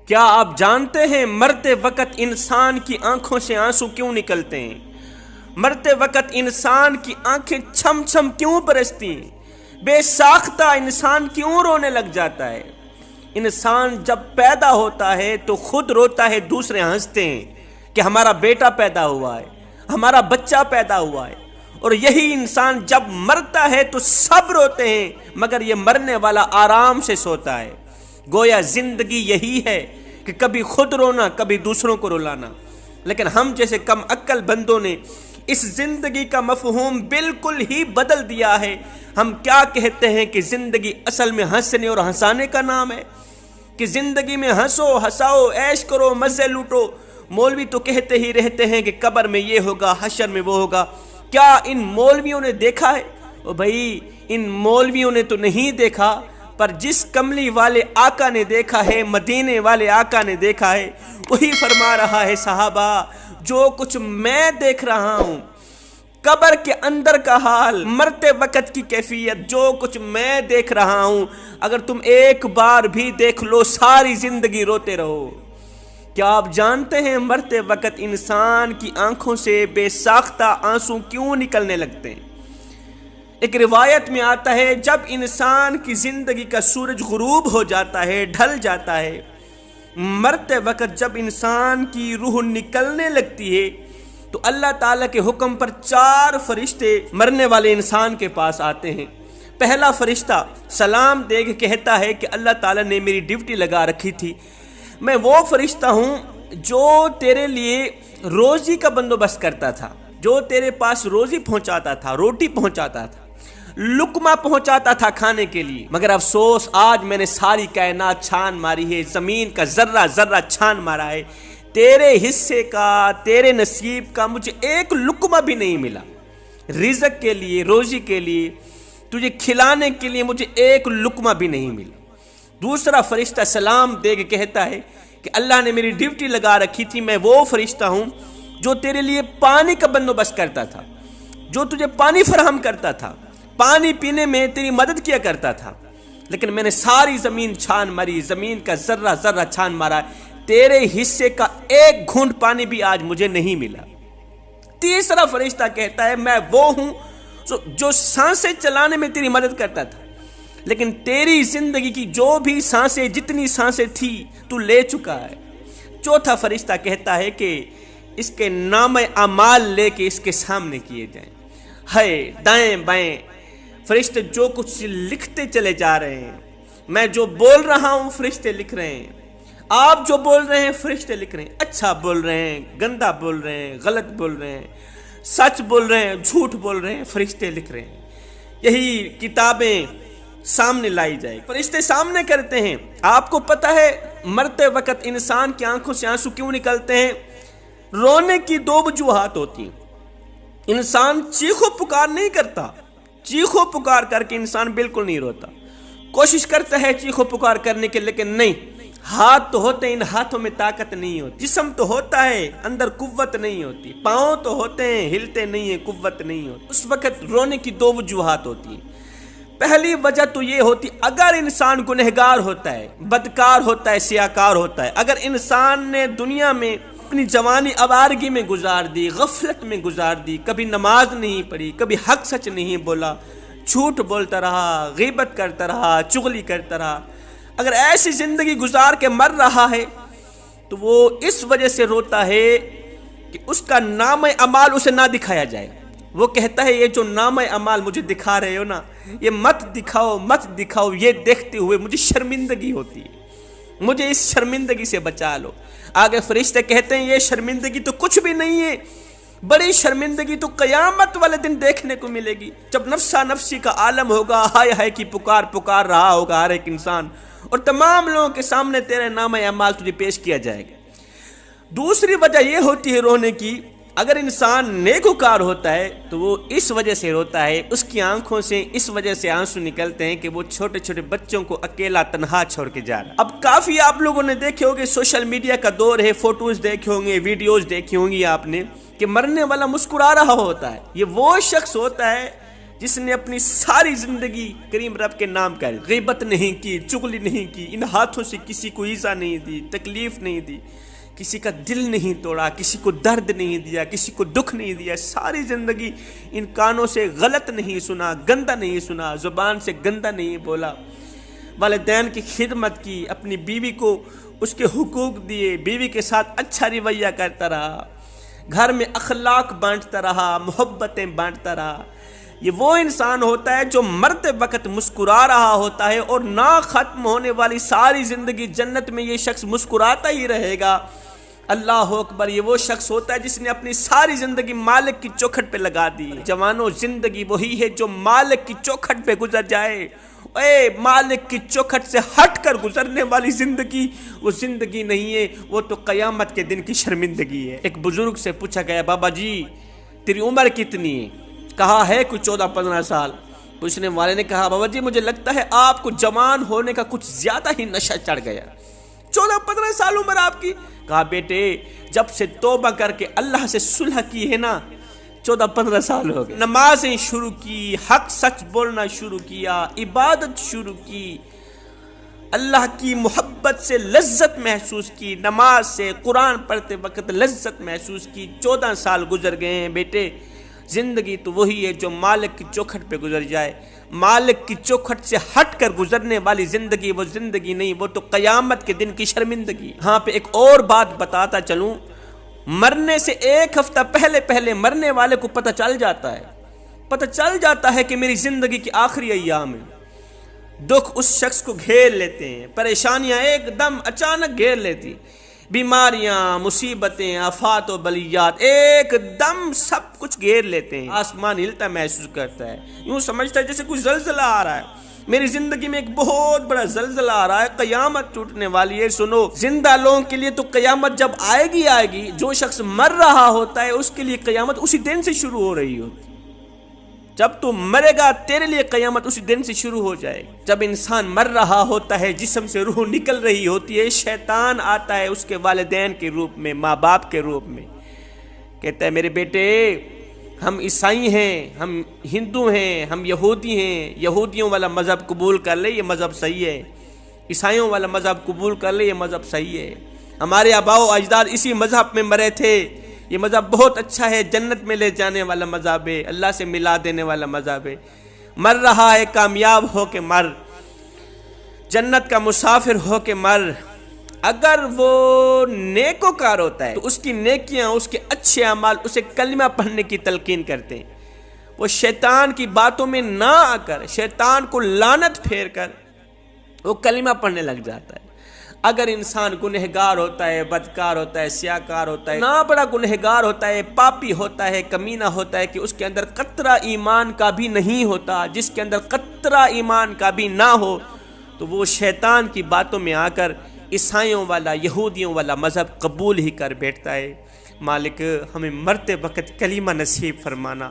کیا آپ جانتے ہیں مرتے وقت انسان کی آنکھوں سے آنسو کیوں نکلتے ہیں؟ مرتے وقت انسان کی آنکھیں چھم چھم کیوں برستی ہیں؟ بے ساختہ انسان کیوں رونے لگ جاتا ہے؟ انسان جب پیدا ہوتا ہے تو خود روتا ہے، دوسرے ہنستے ہیں کہ ہمارا بیٹا پیدا ہوا ہے، ہمارا بچہ پیدا ہوا ہے۔ اور یہی انسان جب مرتا ہے تو سب روتے ہیں، مگر یہ مرنے والا آرام سے سوتا ہے۔ گویا زندگی یہی ہے کہ کبھی خود رونا، کبھی دوسروں کو رلانا۔ لیکن ہم جیسے کم عقل بندوں نے اس زندگی کا مفہوم بالکل ہی بدل دیا ہے۔ ہم کیا کہتے ہیں کہ زندگی اصل میں ہنسنے اور ہنسانے کا نام ہے، کہ زندگی میں ہنسو، ہنساؤ، عیش کرو، مزے لوٹو۔ مولوی تو کہتے ہی رہتے ہیں کہ قبر میں یہ ہوگا، حشر میں وہ ہوگا۔ کیا ان مولویوں نے دیکھا ہے؟ او بھائی، ان مولویوں نے تو نہیں دیکھا، پر جس کملی والے آقا نے دیکھا ہے، مدینے والے آقا نے دیکھا ہے، وہی فرما رہا ہے صحابہ، جو کچھ میں دیکھ رہا ہوں، قبر کے اندر کا حال، مرتے وقت کی کیفیت، جو کچھ میں دیکھ رہا ہوں، اگر تم ایک بار بھی دیکھ لو ساری زندگی روتے رہو۔ کیا آپ جانتے ہیں مرتے وقت انسان کی آنکھوں سے بے ساختہ آنسو کیوں نکلنے لگتے ہیں؟ ایک روایت میں آتا ہے، جب انسان کی زندگی کا سورج غروب ہو جاتا ہے، ڈھل جاتا ہے، مرتے وقت جب انسان کی روح نکلنے لگتی ہے تو اللہ تعالیٰ کے حکم پر 4 فرشتے مرنے والے انسان کے پاس آتے ہیں۔ پہلا فرشتہ سلام دے کے کہتا ہے کہ اللہ تعالیٰ نے میری ڈیوٹی لگا رکھی تھی، میں وہ فرشتہ ہوں جو تیرے لیے روزی کا بندوبست کرتا تھا، جو تیرے پاس روزی پہنچاتا تھا، روٹی پہنچاتا تھا، لقمہ پہنچاتا تھا کھانے کے لیے۔ مگر افسوس، آج میں نے ساری کائنات چھان ماری ہے، زمین کا ذرہ ذرہ چھان مارا ہے، تیرے حصے کا، تیرے نصیب کا مجھے ایک لقمہ بھی نہیں ملا۔ رزق کے لیے، روزی کے لیے، تجھے کھلانے کے لیے مجھے ایک لقمہ بھی نہیں ملا۔ دوسرا فرشتہ سلام دے کے کہتا ہے کہ اللہ نے میری ڈیوٹی لگا رکھی تھی، میں وہ فرشتہ ہوں جو تیرے لیے پانی کا بندوبست کرتا تھا، جو تجھے پانی فراہم کرتا تھا، پانی پینے میں تیری مدد کیا کرتا تھا۔ لیکن میں نے ساری زمین چھان ماری، زمین کا ذرہ ذرہ چھان مارا، تیرے حصے کا ایک گھونٹ پانی بھی آج مجھے نہیں ملا۔ تیسرا فرشتہ کہتا ہے، میں وہ ہوں جو سانسیں چلانے میں تیری مدد کرتا تھا، لیکن تیری زندگی کی جو بھی سانسیں، جتنی سانسیں تھی تو لے چکا ہے۔ چوتھا فرشتہ کہتا ہے کہ اس کے نام اعمال لے کے اس کے سامنے کیے جائیں۔ ہے دائیں بائیں فرشتے جو کچھ لکھتے چلے جا رہے ہیں، میں جو بول رہا ہوں فرشتے لکھ رہے ہیں، آپ جو بول رہے ہیں فرشتے لکھ رہے ہیں، اچھا بول رہے ہیں، گندا بول رہے ہیں، غلط بول رہے ہیں، سچ بول رہے ہیں، جھوٹ بول رہے ہیں، فرشتے لکھ رہے ہیں۔ یہی کتابیں سامنے لائی جائے، فرشتے سامنے کرتے ہیں۔ آپ کو پتہ ہے مرتے وقت انسان کی آنکھوں سے آنسو کیوں نکلتے ہیں؟ رونے کی 2 وجوہات ہوتی ہیں۔ انسان چیخو پکار نہیں کرتا، چیخو پکار کر کے انسان بالکل نہیں روتا، کوشش کرتا ہے چیخو پکار کرنے کے، لیکن نہیں، ہاتھ تو ہوتے ہیں، ان ہاتھوں میں طاقت نہیں ہوتی، جسم تو ہوتا ہے، اندر قوت نہیں ہوتی، پاؤں تو ہوتے ہیں، ہلتے نہیں ہیں، قوت نہیں ہوتی۔ اس وقت رونے کی 2 وجوہات ہوتی ہیں۔ پہلی وجہ تو یہ ہوتی، اگر انسان گنہگار ہوتا ہے، بدکار ہوتا ہے، سیاکار ہوتا ہے، اگر انسان نے دنیا میں اپنی جوانی آوارگی میں گزار دی، غفلت میں گزار دی، کبھی نماز نہیں پڑھی، کبھی حق سچ نہیں بولا، جھوٹ بولتا رہا، غیبت کرتا رہا، چغلی کرتا رہا، اگر ایسی زندگی گزار کے مر رہا ہے تو وہ اس وجہ سے روتا ہے کہ اس کا نام اعمال اسے نہ دکھایا جائے۔ وہ کہتا ہے یہ جو نام اعمال مجھے دکھا رہے ہو نا، یہ مت دکھاؤ، مت دکھاؤ، یہ دیکھتے ہوئے مجھے شرمندگی ہوتی ہے، مجھے اس شرمندگی سے بچا لو۔ آگے فرشتے کہتے ہیں یہ شرمندگی تو کچھ بھی نہیں ہے، بڑی شرمندگی تو قیامت والے دن دیکھنے کو ملے گی، جب نفسا نفسی کا عالم ہوگا، ہائے ہائے کی پکار رہا ہوگا ہر ایک انسان، اور تمام لوگوں کے سامنے تیرے نام اعمال تجھے پیش کیا جائے گا۔ دوسری وجہ یہ ہوتی ہے رونے کی، اگر انسان نیکوکار ہوتا ہے تو وہ اس وجہ سے روتا ہے، اس کی آنکھوں سے اس وجہ سے آنسو نکلتے ہیں کہ وہ چھوٹے چھوٹے بچوں کو اکیلا تنہا چھوڑ کے جا رہا ہے۔ اب کافی آپ لوگوں نے دیکھے ہوگے، سوشل میڈیا کا دور ہے، فوٹوز دیکھے ہوں گے، ویڈیوز دیکھی ہوں گی آپ نے، کہ مرنے والا مسکرا رہا ہوتا ہے۔ یہ وہ شخص ہوتا ہے جس نے اپنی ساری زندگی کریم رب کے نام کا غیبت نہیں کی، چغلی نہیں کی، ان ہاتھوں سے کسی کو ایذا نہیں دی، تکلیف نہیں دی، کسی کا دل نہیں توڑا، کسی کو درد نہیں دیا، کسی کو دکھ نہیں دیا، ساری زندگی ان کانوں سے غلط نہیں سنا، گندہ نہیں سنا، زبان سے گندہ نہیں بولا، والدین کی خدمت کی، اپنی بیوی کو اس کے حقوق دیے، بیوی کے ساتھ اچھا رویہ کرتا رہا، گھر میں اخلاق بانٹتا رہا، محبتیں بانٹتا رہا۔ یہ وہ انسان ہوتا ہے جو مرتے وقت مسکرا رہا ہوتا ہے، اور نہ ختم ہونے والی ساری زندگی جنت میں یہ شخص مسکراتا ہی رہے گا۔ اللہ اکبر، یہ وہ شخص ہوتا ہے جس نے اپنی ساری زندگی مالک کی چوکھٹ پہ لگا دی۔ جوانوں، زندگی وہی ہے جو مالک کی چوکھٹ پہ گزر جائے۔ اے مالک کی چوکھٹ سے ہٹ کر گزرنے والی زندگی وہ زندگی نہیں ہے، وہ تو قیامت کے دن کی شرمندگی ہے۔ ایک بزرگ سے پوچھا گیا، بابا جی تیری عمر کتنی ہے؟ کہا ہے کوئی 14-15 سال۔ پوچھنے والے نے کہا، بابا جی مجھے لگتا ہے آپ کو جوان ہونے کا کچھ زیادہ ہی نشہ چڑھ گیا، 14-15 سال عمر آپ کی۔ کہا بیٹے جب سے توبہ کر کے اللہ سے صلح کی ہے نا، 14-15 سال ہو گئے، نمازیں شروع کی، حق سچ بولنا شروع کیا، عبادت شروع کی، اللہ کی محبت سے لذت محسوس کی، نماز سے، قرآن پڑھتے وقت لذت محسوس کی، 14 سال گزر گئے ہیں۔ بیٹے زندگی تو وہی ہے جو مالک کی چوکھٹ پہ گزر جائے، مالک کی چوکھٹ سے ہٹ کر گزرنے والی زندگی وہ زندگی نہیں، وہ تو قیامت کے دن کی شرمندگی۔ ہاں پہ ایک اور بات بتاتا چلوں، مرنے سے ایک ہفتہ پہلے مرنے والے کو پتہ چل جاتا ہے کہ میری زندگی کی آخری ایام ہے۔ دکھ اس شخص کو گھیر لیتے ہیں، پریشانیاں ایک دم اچانک گھیر لیتی، بیماریاں، مصیبتیں، آفات و بلیات ایک دم سب کچھ گھیر لیتے ہیں۔ آسمان ہلتا محسوس کرتا ہے، یوں سمجھتا ہے جیسے کوئی زلزلہ آ رہا ہے۔ میری زندگی میں ایک بہت بڑا زلزلہ آ رہا ہے، قیامت ٹوٹنے والی ہے۔ سنو، زندہ لوگوں کے لیے تو قیامت جب آئے گی، جو شخص مر رہا ہوتا ہے اس کے لیے قیامت اسی دن سے شروع ہو رہی ہوتی۔ جب تو مرے گا تیرے لیے قیامت اسی دن سے شروع ہو جائے گی۔ جب انسان مر رہا ہوتا ہے، جسم سے روح نکل رہی ہوتی ہے، شیطان آتا ہے اس کے والدین کے روپ میں، ماں باپ کے روپ میں، کہتا ہے میرے بیٹے ہم عیسائی ہیں، ہم ہندو ہیں، ہم یہودی ہیں، یہودیوں والا مذہب قبول کر لے، یہ مذہب صحیح ہے، عیسائیوں والا مذہب قبول کر لے، یہ مذہب صحیح ہے، ہمارے آباء و اجداد اسی مذہب میں مرے تھے، یہ مذہب بہت اچھا ہے، جنت میں لے جانے والا مذہب ہے، اللہ سے ملا دینے والا مذہب ہے۔ مر رہا ہے، کامیاب ہو کے مر، جنت کا مسافر ہو کے مر۔ اگر وہ نیکوکار ہوتا ہے تو اس کی نیکیاں، اس کے اچھے اعمال اسے کلمہ پڑھنے کی تلقین کرتے ہیں، وہ شیطان کی باتوں میں نہ آ کر، شیطان کو لعنت پھیر کر وہ کلمہ پڑھنے لگ جاتا ہے۔ اگر انسان گنہگار ہوتا ہے، بدکار ہوتا ہے، سیاکار ہوتا ہے، اتنا بڑا گنہگار ہوتا ہے، پاپی ہوتا ہے، کمینہ ہوتا ہے کہ اس کے اندر قطرہ ایمان کا بھی نہیں ہوتا، جس کے اندر قطرہ ایمان کا بھی نہ ہو، تو وہ شیطان کی باتوں میں آ کر عیسائیوں والا، یہودیوں والا مذہب قبول ہی کر بیٹھتا ہے۔ مالک ہمیں مرتے وقت کلمہ نصیب فرمانا۔